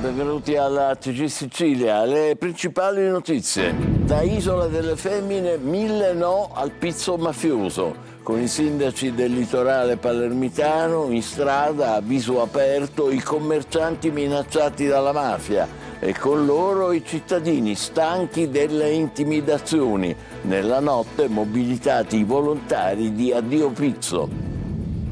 benvenuti alla TG Sicilia. Le principali notizie. Da Isola delle Femmine, 1000 no al pizzo mafioso. Con i sindaci del litorale palermitano in strada a viso aperto, i commercianti minacciati dalla mafia e con loro i cittadini stanchi delle intimidazioni. Nella notte mobilitati i volontari di Addio Pizzo.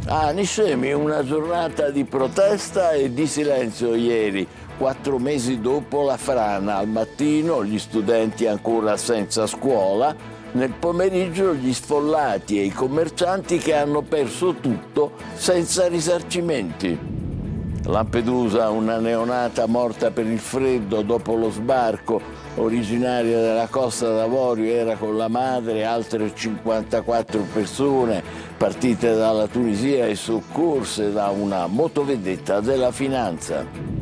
A Niscemi una giornata di protesta e di silenzio ieri, 4 mesi dopo la frana. Al mattino gli studenti ancora senza scuola, nel pomeriggio gli sfollati e i commercianti che hanno perso tutto senza risarcimenti. Lampedusa, una neonata morta per il freddo dopo lo sbarco, originaria della Costa d'Avorio, era con la madre e altre 54 persone partite dalla Tunisia e soccorse da una motovedetta della Finanza.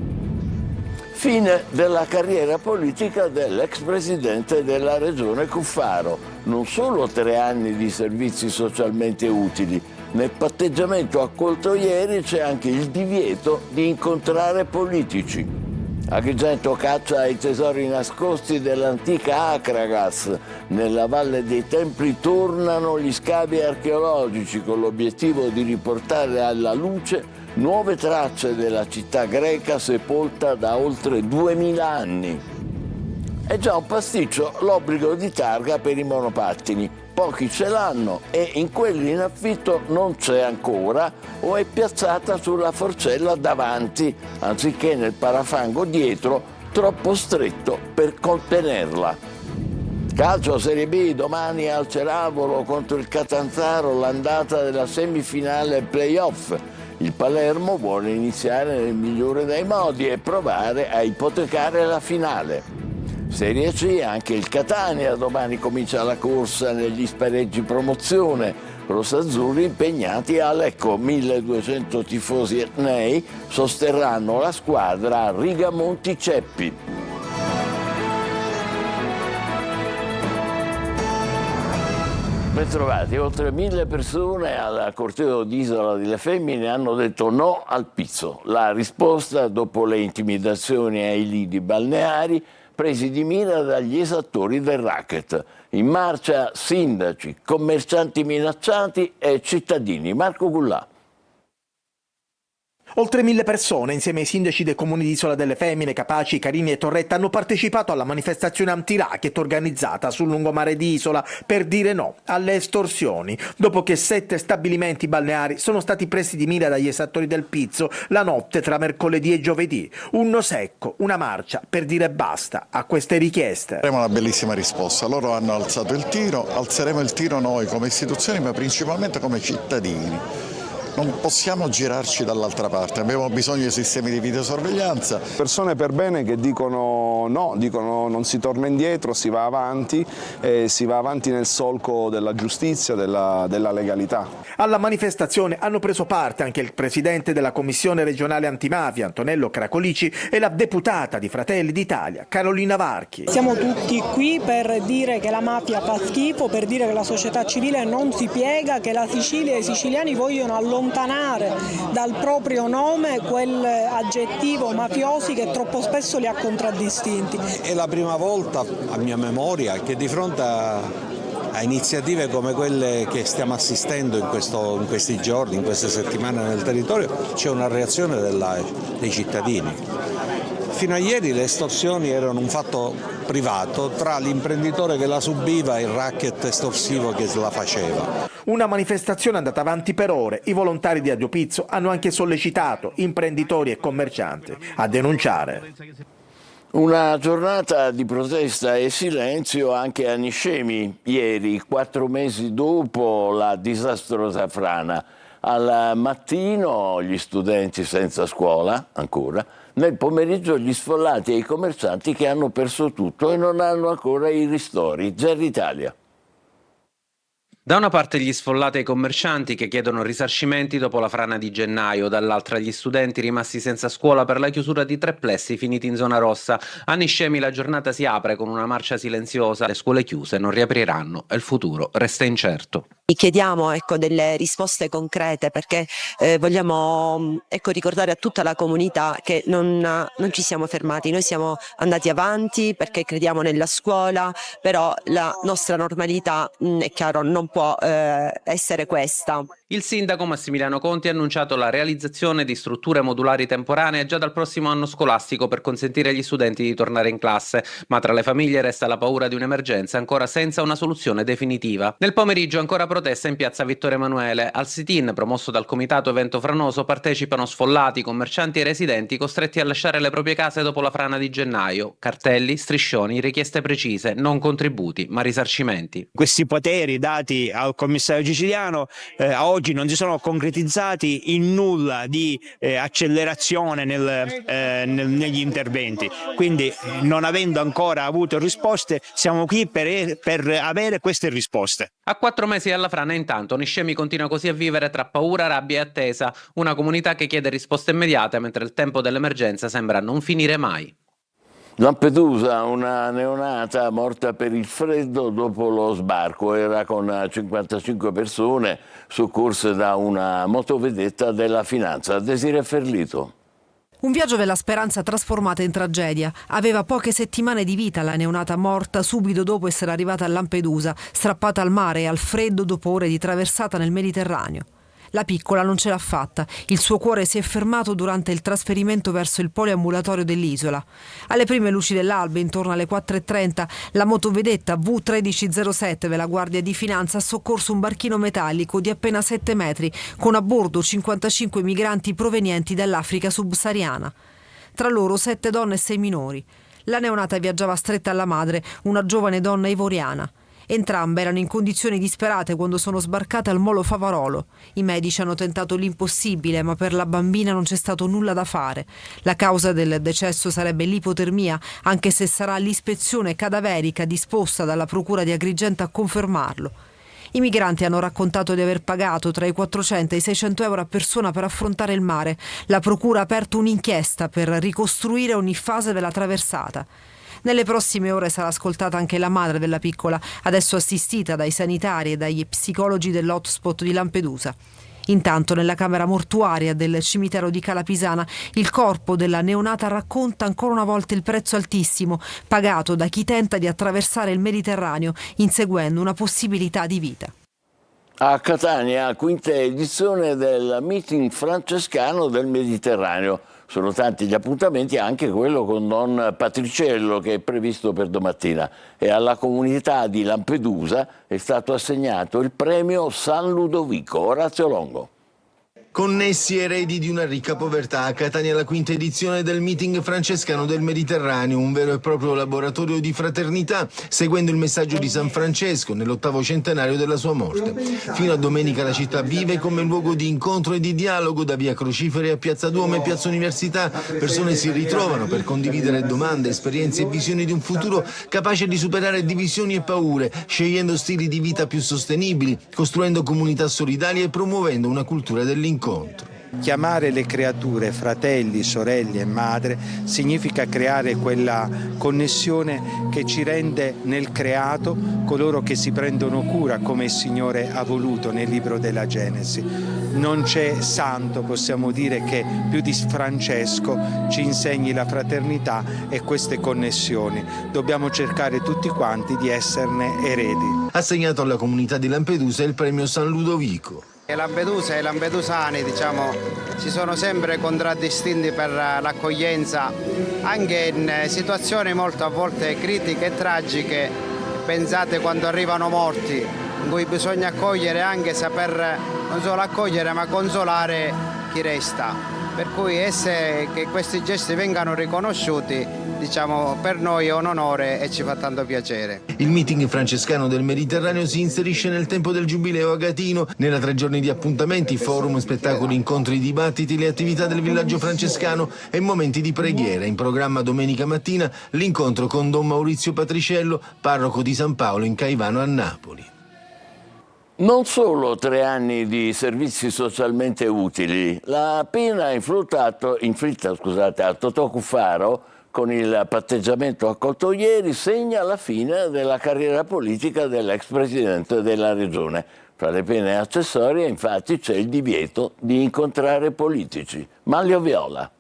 Fine della carriera politica dell'ex presidente della regione Cuffaro. Non solo 3 anni di servizi socialmente utili, nel patteggiamento accolto ieri c'è anche il divieto di incontrare politici. Agrigento caccia ai tesori nascosti dell'antica Acragas. Nella Valle dei Templi tornano gli scavi archeologici con l'obiettivo di riportare alla luce nuove tracce della città greca sepolta da oltre 2000 anni. È già un pasticcio l'obbligo di targa per i monopattini. Pochi ce l'hanno e in quelli in affitto non c'è ancora o è piazzata sulla forcella davanti anziché nel parafango dietro, troppo stretto per contenerla. Calcio Serie B, domani al Ceravolo contro il Catanzaro l'andata della semifinale playoff. Il Palermo vuole iniziare nel migliore dei modi e provare a ipotecare la finale. Serie C, anche il Catania, domani comincia la corsa negli spareggi promozione. Rossazzurri impegnati a Lecco, 1200 tifosi etnei sosterranno la squadra a Rigamonti Ceppi. Bentrovati, oltre 1000 persone al corteo di Isola delle Femmine hanno detto no al pizzo. La risposta dopo le intimidazioni ai lidi balneari presi di mira dagli esattori del racket. In marcia sindaci, commercianti minacciati e cittadini. Marco Gullà. Oltre 1000 persone, insieme ai sindaci dei comuni di Isola delle Femmine, Capaci, Carini e Torretta, hanno partecipato alla manifestazione anti-racket organizzata sul lungomare di Isola per dire no alle estorsioni, dopo che 7 stabilimenti balneari sono stati presi di mira dagli esattori del pizzo la notte tra mercoledì e giovedì. Un no secco, una marcia per dire basta a queste richieste. Avremo una bellissima risposta. Loro hanno alzato il tiro, alzeremo il tiro noi come istituzioni, ma principalmente come cittadini. Non possiamo girarci dall'altra parte, abbiamo bisogno di sistemi di videosorveglianza. Persone per bene che dicono no, dicono non si torna indietro, si va avanti nel solco della giustizia, della legalità. Alla manifestazione hanno preso parte anche il presidente della Commissione regionale antimafia, Antonello Cracolici, e la deputata di Fratelli d'Italia, Carolina Varchi. Siamo tutti qui per dire che la mafia fa schifo, per dire che la società civile non si piega, che la Sicilia e i siciliani vogliono allontanare dal proprio nome quell'aggettivo mafiosi che troppo spesso li ha contraddistinti. È la prima volta, a mia memoria, che di fronte a iniziative come quelle che stiamo assistendo in questi giorni, in queste settimane nel territorio, c'è una reazione dei cittadini. Fino a ieri le estorsioni erano un fatto privato tra l'imprenditore che la subiva e il racket estorsivo che la faceva. Una manifestazione andata avanti per ore. I volontari di Addio Pizzo hanno anche sollecitato imprenditori e commercianti a denunciare. Una giornata di protesta e silenzio anche a Niscemi ieri, 4 mesi dopo la disastrosa frana. Al mattino gli studenti senza scuola, ancora, nel pomeriggio gli sfollati e i commercianti che hanno perso tutto e non hanno ancora i ristori. Ger Italia. Da una parte gli sfollati e i commercianti che chiedono risarcimenti dopo la frana di gennaio, dall'altra gli studenti rimasti senza scuola per la chiusura di 3 plessi finiti in zona rossa. A Niscemi la giornata si apre con una marcia silenziosa, le scuole chiuse non riapriranno e il futuro resta incerto. Chiediamo delle risposte concrete perché vogliamo ricordare a tutta la comunità che non ci siamo fermati, noi siamo andati avanti perché crediamo nella scuola, però la nostra normalità è chiaro non può essere questa. Il sindaco Massimiliano Conti ha annunciato la realizzazione di strutture modulari temporanee già dal prossimo anno scolastico per consentire agli studenti di tornare in classe, ma tra le famiglie resta la paura di un'emergenza ancora senza una soluzione definitiva. Nel pomeriggio ancora protesta in piazza Vittorio Emanuele. Al sit-in promosso dal comitato Evento Franoso partecipano sfollati, commercianti e residenti costretti a lasciare le proprie case dopo la frana di gennaio. Cartelli, striscioni, richieste precise, non contributi ma risarcimenti. Questi poteri dati al commissario siciliano a oggi non si sono concretizzati in nulla di accelerazione negli interventi, quindi non avendo ancora avuto risposte siamo qui per avere queste risposte. A 4 mesi dalla frana intanto Niscemi continua così a vivere tra paura, rabbia e attesa, una comunità che chiede risposte immediate mentre il tempo dell'emergenza sembra non finire mai. Lampedusa, una neonata morta per il freddo dopo lo sbarco, era con 55 persone soccorse da una motovedetta della Finanza. Desiree Ferlito. Un viaggio della speranza trasformata in tragedia. Aveva poche settimane di vita la neonata morta subito dopo essere arrivata a Lampedusa, strappata al mare e al freddo dopo ore di traversata nel Mediterraneo. La piccola non ce l'ha fatta. Il suo cuore si è fermato durante il trasferimento verso il poliambulatorio dell'isola. Alle prime luci dell'alba, intorno alle 4:30, la motovedetta V1307 della Guardia di Finanza ha soccorso un barchino metallico di appena 7 metri, con a bordo 55 migranti provenienti dall'Africa subsahariana. Tra loro 7 donne e 6 minori. La neonata viaggiava stretta alla madre, una giovane donna ivoriana. Entrambe erano in condizioni disperate quando sono sbarcate al molo Favarolo. I medici hanno tentato l'impossibile, ma per la bambina non c'è stato nulla da fare. La causa del decesso sarebbe l'ipotermia, anche se sarà l'ispezione cadaverica disposta dalla procura di Agrigento a confermarlo. I migranti hanno raccontato di aver pagato tra i 400 e i 600 euro a persona per affrontare il mare. La procura ha aperto un'inchiesta per ricostruire ogni fase della traversata. Nelle prossime ore sarà ascoltata anche la madre della piccola, adesso assistita dai sanitari e dagli psicologi dell'hotspot di Lampedusa. Intanto nella camera mortuaria del cimitero di Calapisana il corpo della neonata racconta ancora una volta il prezzo altissimo pagato da chi tenta di attraversare il Mediterraneo inseguendo una possibilità di vita. A Catania, quinta edizione del meeting francescano del Mediterraneo. Sono tanti gli appuntamenti, anche quello con Don Patriciello che è previsto per domattina. E alla comunità di Lampedusa è stato assegnato il premio San Ludovico. Orazio Longo. Connessi eredi di una ricca povertà, a Catania la quinta edizione del meeting francescano del Mediterraneo, un vero e proprio laboratorio di fraternità, seguendo il messaggio di San Francesco nell'8° centenario della sua morte. Fino a domenica la città vive come luogo di incontro e di dialogo, da via Crociferi a piazza Duomo e piazza Università. Persone si ritrovano per condividere domande, esperienze e visioni di un futuro capace di superare divisioni e paure, scegliendo stili di vita più sostenibili, costruendo comunità solidali e promuovendo una cultura dell'incontro. Chiamare le creature fratelli, sorelle e madre significa creare quella connessione che ci rende nel creato coloro che si prendono cura come il Signore ha voluto nel libro della Genesi. Non c'è santo, possiamo dire, che più di Francesco ci insegni la fraternità e queste connessioni. Dobbiamo cercare tutti quanti di esserne eredi. Assegnato alla comunità di Lampedusa il premio San Ludovico. Lampedusa e i lampedusani si sono sempre contraddistinti per l'accoglienza anche in situazioni molto a volte critiche e tragiche. Pensate quando arrivano morti in cui bisogna accogliere, anche saper non solo accogliere ma consolare chi resta, per cui che questi gesti vengano riconosciuti per noi è un onore e ci fa tanto piacere. Il meeting francescano del Mediterraneo si inserisce nel tempo del Giubileo agatino. Nella 3 giorni di appuntamenti, forum, spettacoli, incontri, dibattiti, le attività del villaggio francescano e momenti di preghiera. In programma domenica mattina l'incontro con Don Maurizio Patriciello, parroco di San Paolo in Caivano a Napoli. Non solo 3 anni di servizi socialmente utili. La pena inflitta a Totò Cuffaro con il patteggiamento accolto ieri segna la fine della carriera politica dell'ex presidente della regione. Fra le pene accessorie, infatti, c'è il divieto di incontrare politici. Manlio Viola.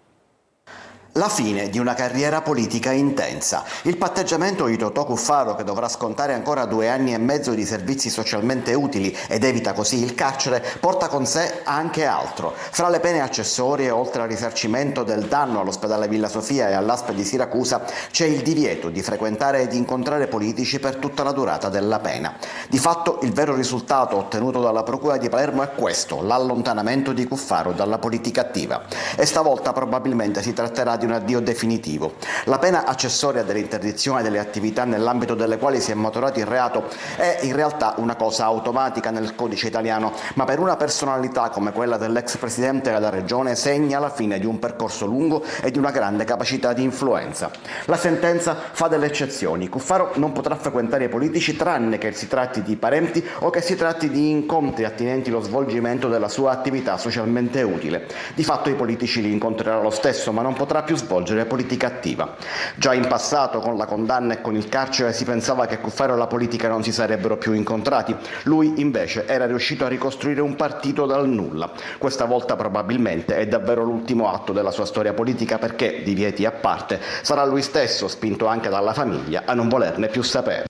La fine di una carriera politica intensa. Il patteggiamento di Totò Cuffaro, che dovrà scontare ancora 2 anni e mezzo di servizi socialmente utili ed evita così il carcere, porta con sé anche altro. Fra le pene accessorie, oltre al risarcimento del danno all'ospedale Villa Sofia e all'ASP di Siracusa, c'è il divieto di frequentare e di incontrare politici per tutta la durata della pena. Di fatto il vero risultato ottenuto dalla Procura di Palermo è questo: l'allontanamento di Cuffaro dalla politica attiva. E stavolta probabilmente si tratterà di un addio definitivo. La pena accessoria dell'interdizione delle attività nell'ambito delle quali si è maturato il reato è in realtà una cosa automatica nel codice italiano, ma per una personalità come quella dell'ex presidente della regione segna la fine di un percorso lungo e di una grande capacità di influenza. La sentenza fa delle eccezioni. Cuffaro non potrà frequentare i politici tranne che si tratti di parenti o che si tratti di incontri attinenti allo svolgimento della sua attività socialmente utile. Di fatto i politici li incontrerà lo stesso, ma non potrà più svolgere politica attiva. Già in passato, con la condanna e con il carcere, si pensava che Cuffaro e la politica non si sarebbero più incontrati. Lui invece era riuscito a ricostruire un partito dal nulla. Questa volta probabilmente è davvero l'ultimo atto della sua storia politica, perché, divieti a parte, sarà lui stesso, spinto anche dalla famiglia, a non volerne più sapere.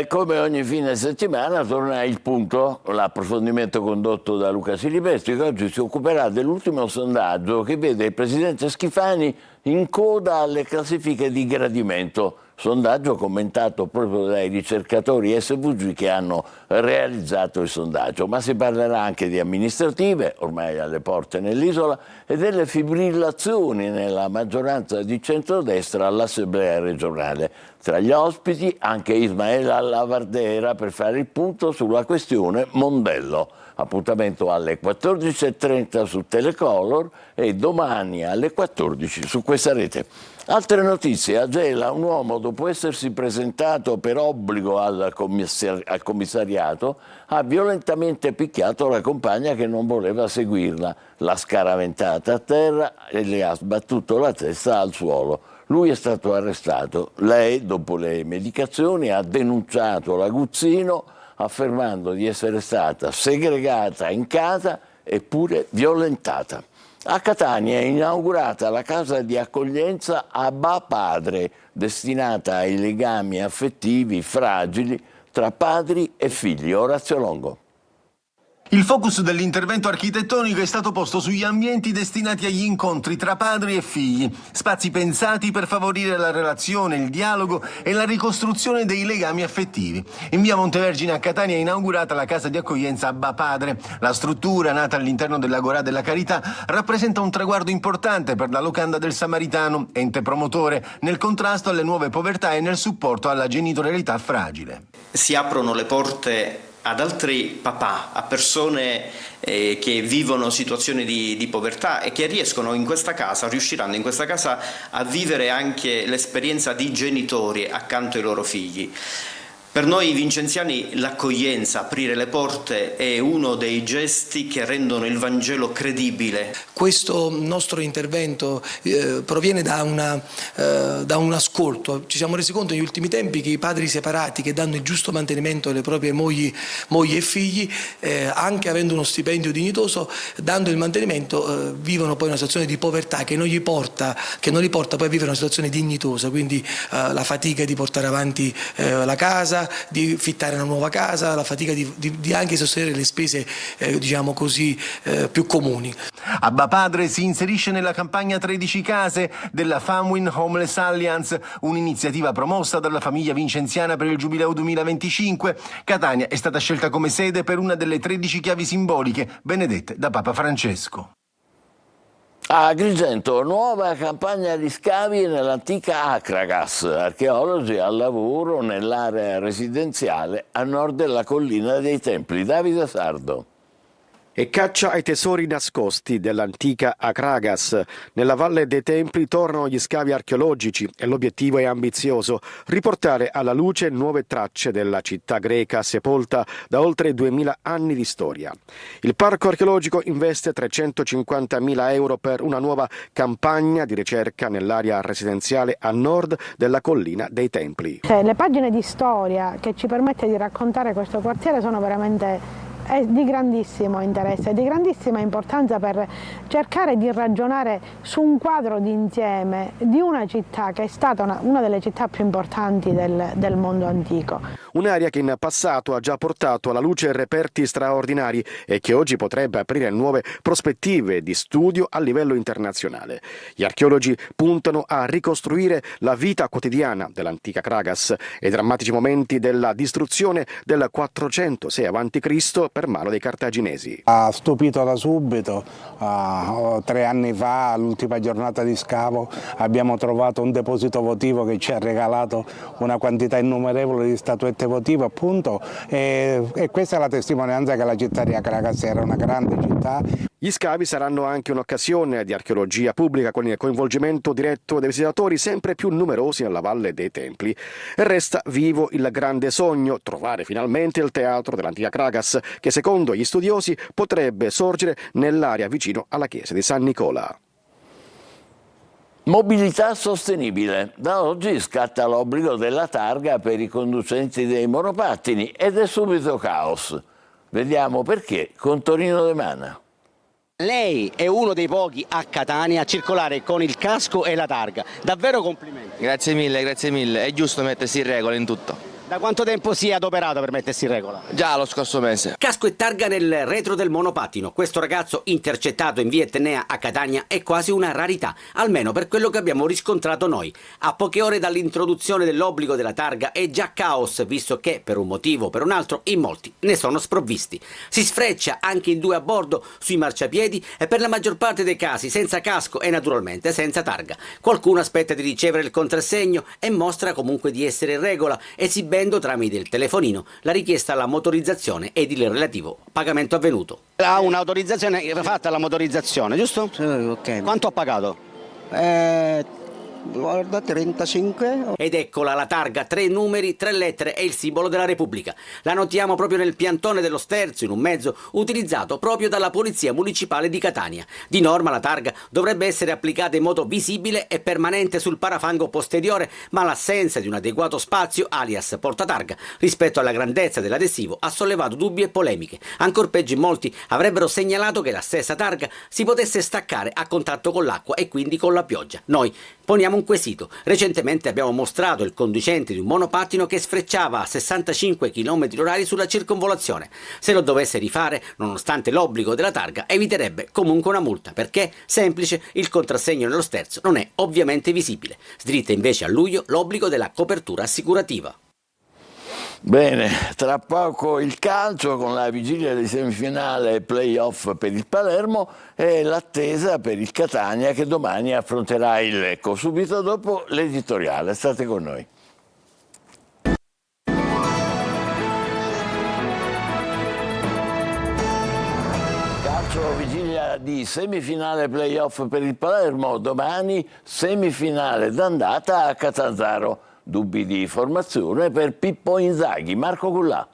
Come ogni fine settimana torna Il Punto, l'approfondimento condotto da Luca Silvestri, che oggi si occuperà dell'ultimo sondaggio che vede il presidente Schifani in coda alle classifiche di gradimento. Sondaggio commentato proprio dai ricercatori SVG che hanno realizzato il sondaggio, ma si parlerà anche di amministrative, ormai alle porte nell'isola, e delle fibrillazioni nella maggioranza di centrodestra all'Assemblea regionale. Tra gli ospiti anche Ismaela Lavardera per fare il punto sulla questione Mondello. Appuntamento alle 14.30 su Telecolor e domani alle 14 su questa rete. Altre notizie: a Gela un uomo, dopo essersi presentato per obbligo al commissariato, ha violentamente picchiato la compagna che non voleva seguirla, l'ha scaraventata a terra e le ha sbattuto la testa al suolo. Lui è stato arrestato. Lei, dopo le medicazioni, ha denunciato l'aguzzino, affermando di essere stata segregata in casa e pure violentata. A Catania è inaugurata la casa di accoglienza Abba Padre, destinata ai legami affettivi fragili tra padri e figli. Orazio Longo. Il focus dell'intervento architettonico è stato posto sugli ambienti destinati agli incontri tra padri e figli, spazi pensati per favorire la relazione, il dialogo e la ricostruzione dei legami affettivi. In via Montevergine a Catania è inaugurata la casa di accoglienza Abba Padre. La struttura, nata all'interno dell'Agorà della Carità, rappresenta un traguardo importante per la locanda del Samaritano, ente promotore nel contrasto alle nuove povertà e nel supporto alla genitorialità fragile. Si aprono le porte ad altri papà, a persone che vivono situazioni di povertà e che riusciranno in questa casa a vivere anche l'esperienza di genitori accanto ai loro figli. Per noi vincenziani l'accoglienza, aprire le porte, è uno dei gesti che rendono il Vangelo credibile. Questo nostro intervento proviene da un ascolto. Ci siamo resi conto negli ultimi tempi che i padri separati che danno il giusto mantenimento alle proprie mogli e figli, anche avendo uno stipendio dignitoso, dando il mantenimento, vivono poi una situazione di povertà che non li porta poi a vivere una situazione dignitosa, quindi la fatica di portare avanti la casa, di fittare una nuova casa, la fatica di anche sostenere le spese diciamo così più comuni. Abba Padre si inserisce nella campagna 13 case della Famwin Homeless Alliance, un'iniziativa promossa dalla famiglia vincenziana per il Giubileo 2025. Catania è stata scelta come sede per una delle 13 chiavi simboliche benedette da Papa Francesco. A Agrigento, nuova campagna di scavi nell'antica Acragas, archeologi al lavoro nell'area residenziale a nord della collina dei Templi. Davide Sardo. E caccia ai tesori nascosti dell'antica Akragas. Nella Valle dei Templi tornano gli scavi archeologici e l'obiettivo è ambizioso: riportare alla luce nuove tracce della città greca sepolta da oltre 2000 anni di storia. Il parco archeologico investe 350.000 euro per una nuova campagna di ricerca nell'area residenziale a nord della collina dei Templi. Le pagine di storia che ci permette di raccontare questo quartiere sono veramente di grandissimo interesse e di grandissima importanza per cercare di ragionare su un quadro d'insieme di una città che è stata una delle città più importanti del mondo antico. Un'area che in passato ha già portato alla luce reperti straordinari e che oggi potrebbe aprire nuove prospettive di studio a livello internazionale. Gli archeologi puntano a ricostruire la vita quotidiana dell'antica Akragas e i drammatici momenti della distruzione del 406 a.C. per mano dei cartaginesi. Ha stupito da subito. 3 anni fa, all'ultima giornata di scavo, abbiamo trovato un deposito votivo che ci ha regalato una quantità innumerevole di statuette votive, appunto, e questa è la testimonianza che la città di Akragas era una grande città. Gli scavi saranno anche un'occasione di archeologia pubblica con il coinvolgimento diretto dei visitatori sempre più numerosi nella Valle dei Templi. E resta vivo il grande sogno: trovare finalmente il teatro dell'antica Akragas, che secondo gli studiosi potrebbe sorgere nell'area vicino alla chiesa di San Nicola. Mobilità sostenibile. Da oggi scatta l'obbligo della targa per i conducenti dei monopattini ed è subito caos. Vediamo perché con Torino De Mana. Lei è uno dei pochi a Catania a circolare con il casco e la targa. Davvero complimenti. Grazie mille. È giusto mettersi in regola in tutto. Da quanto tempo si è adoperato per mettersi in regola? Già lo scorso mese. Casco e targa nel retro del monopattino. Questo ragazzo intercettato in via Etnea a Catania è quasi una rarità, almeno per quello che abbiamo riscontrato noi. A poche ore dall'introduzione dell'obbligo della targa è già caos, visto che per un motivo o per un altro in molti ne sono sprovvisti. Si sfreccia anche in 2 a bordo sui marciapiedi e per la maggior parte dei casi senza casco e naturalmente senza targa. Qualcuno aspetta di ricevere il contrassegno e mostra comunque di essere in regola, esibendo tramite il telefonino la richiesta alla motorizzazione ed il relativo pagamento avvenuto. Ha un'autorizzazione fatta la motorizzazione, giusto? Sì, ok. Quanto ha pagato? Guarda, 35. Ed eccola la targa, 3 numeri, 3 lettere e il simbolo della Repubblica. La notiamo proprio nel piantone dello sterzo, in un mezzo utilizzato proprio dalla Polizia Municipale di Catania. Di norma la targa dovrebbe essere applicata in modo visibile e permanente sul parafango posteriore, ma l'assenza di un adeguato spazio, alias portatarga, rispetto alla grandezza dell'adesivo ha sollevato dubbi e polemiche. Ancor peggio, in molti avrebbero segnalato che la stessa targa si potesse staccare a contatto con l'acqua e quindi con la pioggia. Noi poniamo un quesito. Recentemente abbiamo mostrato il conducente di un monopattino che sfrecciava a 65 km/h sulla circonvolazione. Se lo dovesse rifare, nonostante l'obbligo della targa, eviterebbe comunque una multa, perché, semplice, il contrassegno nello sterzo non è ovviamente visibile. Sdritta invece a luglio l'obbligo della copertura assicurativa. Bene, tra poco il calcio con la vigilia di semifinale e play-off per il Palermo e l'attesa per il Catania che domani affronterà il Lecco. Subito dopo l'editoriale, state con noi. Calcio, vigilia di semifinale play-off per il Palermo, domani semifinale d'andata a Catanzaro. Dubbi di formazione per Pippo Inzaghi. Marco Cullà.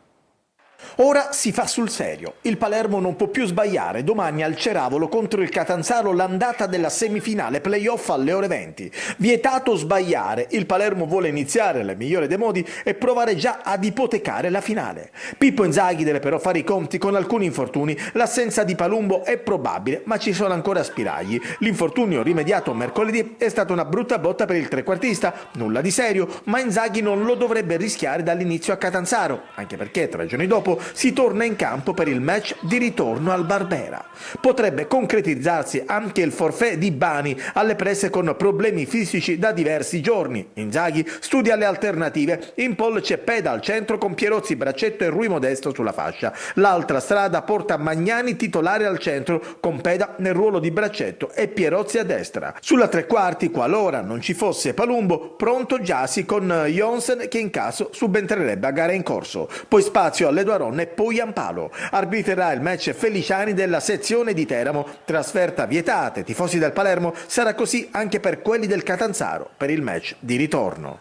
Ora si fa sul serio. Il Palermo non può più sbagliare. Domani al Ceravolo contro il Catanzaro l'andata della semifinale playoff alle ore 20. Vietato sbagliare. Il Palermo vuole iniziare nel migliore dei modi e provare già ad ipotecare la finale. Pippo Inzaghi deve però fare i conti con alcuni infortuni. L'assenza di Palumbo è probabile, ma ci sono ancora spiragli. L'infortunio rimediato mercoledì è stata una brutta botta per il trequartista. Nulla di serio, ma Inzaghi non lo dovrebbe rischiare dall'inizio a Catanzaro, anche perché 3 giorni dopo si torna in campo per il match di ritorno al Barbera. Potrebbe concretizzarsi anche il forfait di Bani alle prese con problemi fisici da diversi giorni. Inzaghi studia le alternative. In pole c'è Peda al centro con Pierozzi, Braccetto e Rui Modesto sulla fascia. L'altra strada porta Magnani titolare al centro con Peda nel ruolo di Braccetto e Pierozzi a destra. Sulla tre quarti, qualora non ci fosse Palumbo, pronto Giasi con Jonsen che in caso subentrerebbe a gara in corso. Poi spazio all'Edoardo Saronno e Pogliampalo. Arbitrerà il match Feliciani della sezione di Teramo, trasferta vietata ai tifosi del Palermo, sarà così anche per quelli del Catanzaro per il match di ritorno.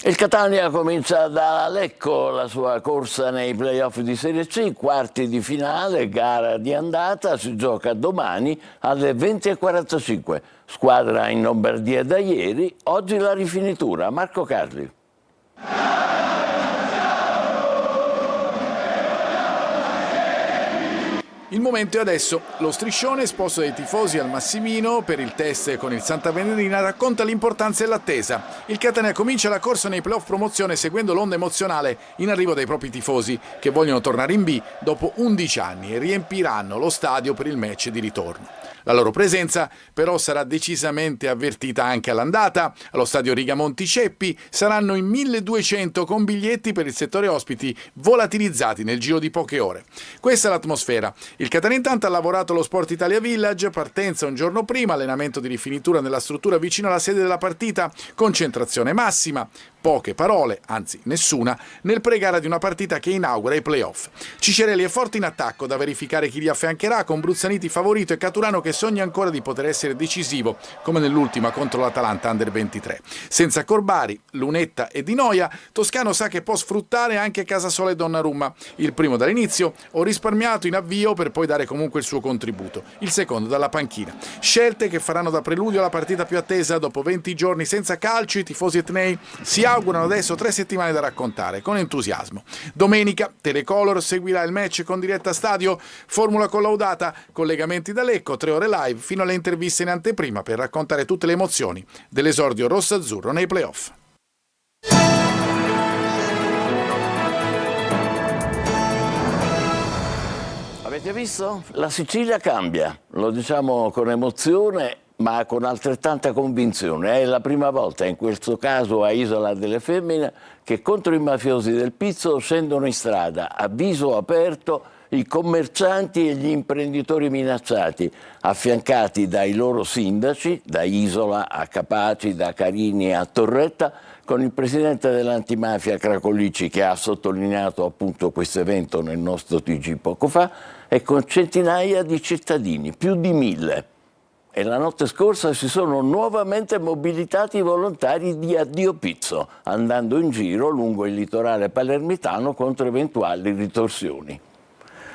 Il Catania comincia da Lecco la sua corsa nei playoff di Serie C, quarti di finale, gara di andata, si gioca domani alle 20:45. Squadra in Lombardia da ieri, oggi la rifinitura. Marco Carli. Il momento è adesso. Lo striscione esposto dai tifosi al Massimino per il test con il Santa Venerina racconta l'importanza dell'attesa. Il Catania comincia la corsa nei playoff promozione seguendo l'onda emozionale in arrivo dai propri tifosi che vogliono tornare in B dopo 11 anni e riempiranno lo stadio per il match di ritorno. La loro presenza però sarà decisamente avvertita anche all'andata. Allo stadio Rigamonti Ceppi saranno in 1200 con biglietti per il settore ospiti volatilizzati nel giro di poche ore. Questa è l'atmosfera. Il Catania intanto ha lavorato allo Sport Italia Village, partenza un giorno prima, allenamento di rifinitura nella struttura vicino alla sede della partita, concentrazione massima, poche parole, anzi nessuna, nel pre-gara di una partita che inaugura i playoff. Ciccarelli è forte in attacco, da verificare chi li affiancherà, con Bruzzaniti favorito e Caturano che sogna ancora di poter essere decisivo, come nell'ultima contro l'Atalanta Under 23. Senza Corbari, Lunetta e Di Noia, Toscano sa che può sfruttare anche Casasola e Donnarumma. Il primo dall'inizio, ho risparmiato in avvio per poi dare comunque il suo contributo. Il secondo dalla panchina. Scelte che faranno da preludio alla partita più attesa dopo 20 giorni senza calcio. I tifosi etnei si augurano adesso 3 settimane da raccontare con entusiasmo. Domenica Telecolor seguirà il match con diretta stadio, formula collaudata, collegamenti da Lecco, 3 ore live fino alle interviste in anteprima per raccontare tutte le emozioni dell'esordio rosso-azzurro nei playoff. Avete visto? La Sicilia cambia, lo diciamo con emozione ma con altrettanta convinzione. È la prima volta, in questo caso a Isola delle Femmine, che contro i mafiosi del Pizzo scendono in strada a viso aperto i commercianti e gli imprenditori minacciati, affiancati dai loro sindaci, da Isola a Capaci, da Carini a Torretta, con il presidente dell'antimafia Cracolici che ha sottolineato appunto questo evento nel nostro TG poco fa, e con centinaia di cittadini, più di 1000. E la notte scorsa si sono nuovamente mobilitati i volontari di Addio Pizzo, andando in giro lungo il litorale palermitano contro eventuali ritorsioni.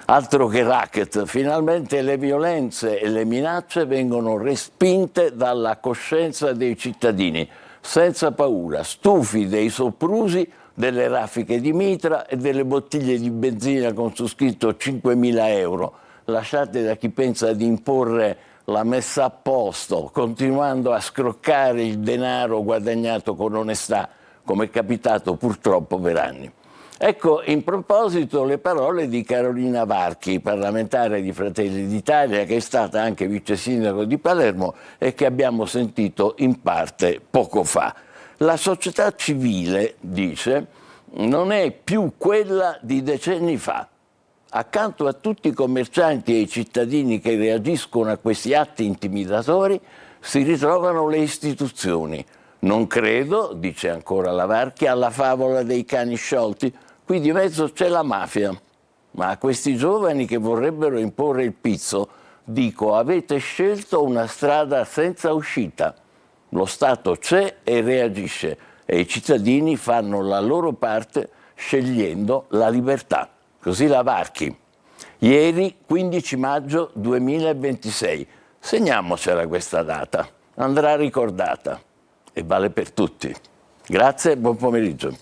Altro che racket, finalmente le violenze e le minacce vengono respinte dalla coscienza dei cittadini, senza paura, stufi dei soprusi, delle raffiche di mitra e delle bottiglie di benzina con su scritto 5.000 euro, lasciate da chi pensa di imporre la messa a posto, continuando a scroccare il denaro guadagnato con onestà, come è capitato purtroppo per anni. Ecco, in proposito, le parole di Carolina Varchi, parlamentare di Fratelli d'Italia, che è stata anche vice sindaco di Palermo e che abbiamo sentito in parte poco fa. La società civile, dice, non è più quella di decenni fa. Accanto a tutti i commercianti e i cittadini che reagiscono a questi atti intimidatori si ritrovano le istituzioni. Non credo, dice ancora la Varchi, alla favola dei cani sciolti. Qui di mezzo c'è la mafia. Ma a questi giovani che vorrebbero imporre il Pizzo, dico, avete scelto una strada senza uscita. Lo Stato c'è e reagisce e i cittadini fanno la loro parte scegliendo la libertà. Così la Varchi. Ieri, 15 maggio 2026. Segniamocela questa data. Andrà ricordata e vale per tutti. Grazie e buon pomeriggio.